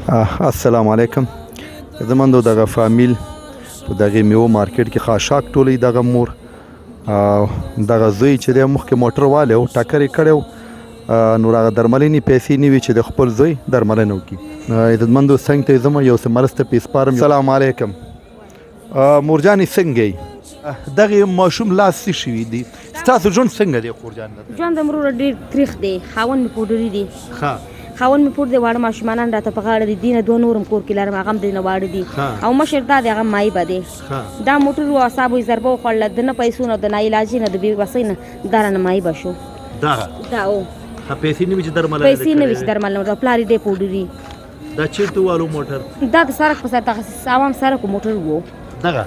السلام علیکم. زموږ دغه فامیل په دغه میوه مارکیټ کې خاشاک ټولوي دغه مور دغه زوی چې دی مخکې موټر والی و ټکر یې کړی و نو هغه درملنې پیسې نه وي چې د خپل زوی درملنه وکړي. عزتمندو څنګ ته یې ځم یو څه مرسته پې سپارم. السلام علیکم. مورجانې څنګه یې؟ دغه ماشوم لاس څه شوي دي؟ ستاسو ژوند څنګه دی خورجان؟ ژوند د مروره ډېر تریخ دی. خاوند مې پوډري دی. خاوند مې پور دی. واړه ماشومان راته په غاړه دي. دي نه دوه نورم کور کې لرم هغه هم دینه واړه دي او مشر دا دی هغه مایبه دی. دا موټر و اعصابو یې ضربه وخوړله د نه پیسو نه د ناعلاجۍ نه د بېوسۍ نه دا رانه مایبه شو. دا او پیسې نه وي چې درملنه پیسې نه وي چې درملنه وکړه. پلار یې دی پوډري. دا چېرته والو موټر؟ دا د سړک په سر دغه عوام سړک موټر و دغه.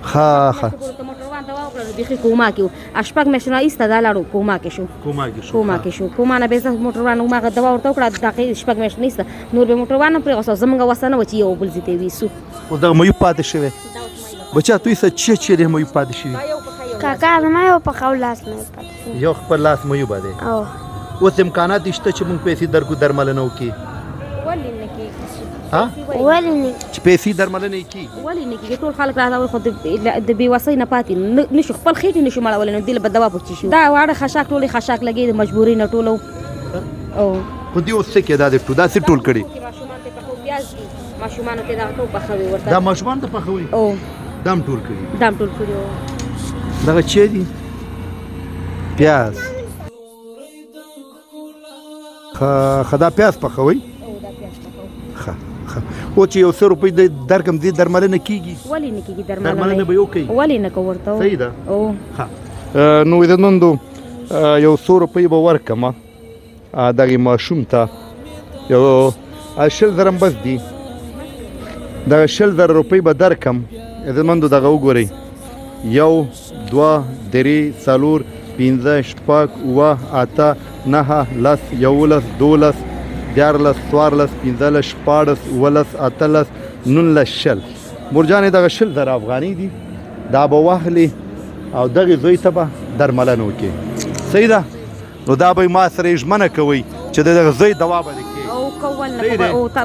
موټروان دوا وکړه نو بیخي کوما کې و. شپږ میاشتې نه ایسته دا لاړو کوما کې شو. کوما نه بېرته موټروان هماغه دوا ورته وکړه دغه شپږ میاشتې نه ایسته نور به موټروان هم پرېغوسته زموږ وسه نه وه چې یو بل ځای ته یې ویسو. خو دغه میوب پاتې شوی بچا توی څه چیرې میوب پاتې شوي؟ کاکا زما یو پخو لاس میوب پاتې شوی. یو خپل لاس میوبه دی. اوس امکانات شته چې موږ پیسې درکړو درملنه وکړي؟ ولې نه چې پیسې درملنه یې کېږي؟ ولې نه کېږي؟ ټول خلک راته وایي خو د بېوسۍ نه پاتې نشو خپل خېټې نشو مړولی نو دې له به دوا پوچې شو. دا واړه خشاک ټول یې خشاک لګېږي د مجبورۍ نه ټولو. خو دې اوس څه کې دا دې دا څه ټول کړي؟ ماشومانو ته دغه ټول پخوي ورته. دا ماشومان ته پخوي؟ دا هم ټول کړي؟ دا هم ټول کړي. دغه چې دي پیاز ښه دا پیاز پخوي؟ او چې یو څه روپۍ درکم دې درملنه کېږي؟ ولې نه کېږي درملنه به یې وکړي؟ ولې نه کوو ورته. صحیح ده. نو عزتمندو یو څو روپۍ به ورکړم دغې ماشوم ته یو 100,000 بس دي. دغه 100,000 روپۍ به درکړم عزتمندو. دغه وګورئ 1 2 3 4 5 6 7 8 9 10 11 12 14 14 15 16 17 19 20. مورجانې دغه 100,000 افغانۍ دي دا به واخلي او دغې زوی ته به درملنه وکړي. صحیح ده. نو دا به ما سره یې ژمنه کوئ چې د دغه زوی دوا به دې کوي؟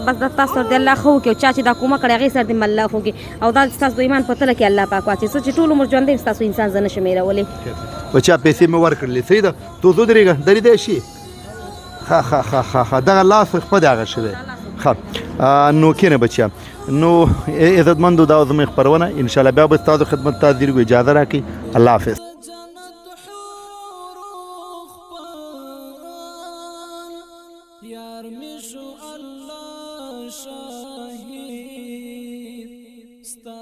بس دا تاسو سره د الله ښه وکړي او چا چې دا کومه کړې هغې سره دې الله ښه وکړي او دا ستاسو د ایمان په تله کې الله پاک واچوي. څه چې ټول عمر ژوندی یم ستاسو انسان زه نه شم هېرولی. بچا پیسې مې ورکړلې. صحیح ده. تو زه درېږه درېدی شي. دغه لاس خپه دی هغه شوی. نو کښېنه بچیا. نو عزتمندو دا زموږ خپرونه انشاءالله بیا به ستاسو خدمت ته حاضر وي. اجازه راکړئ. الله حافظ. یار می شو الله شاهد ستا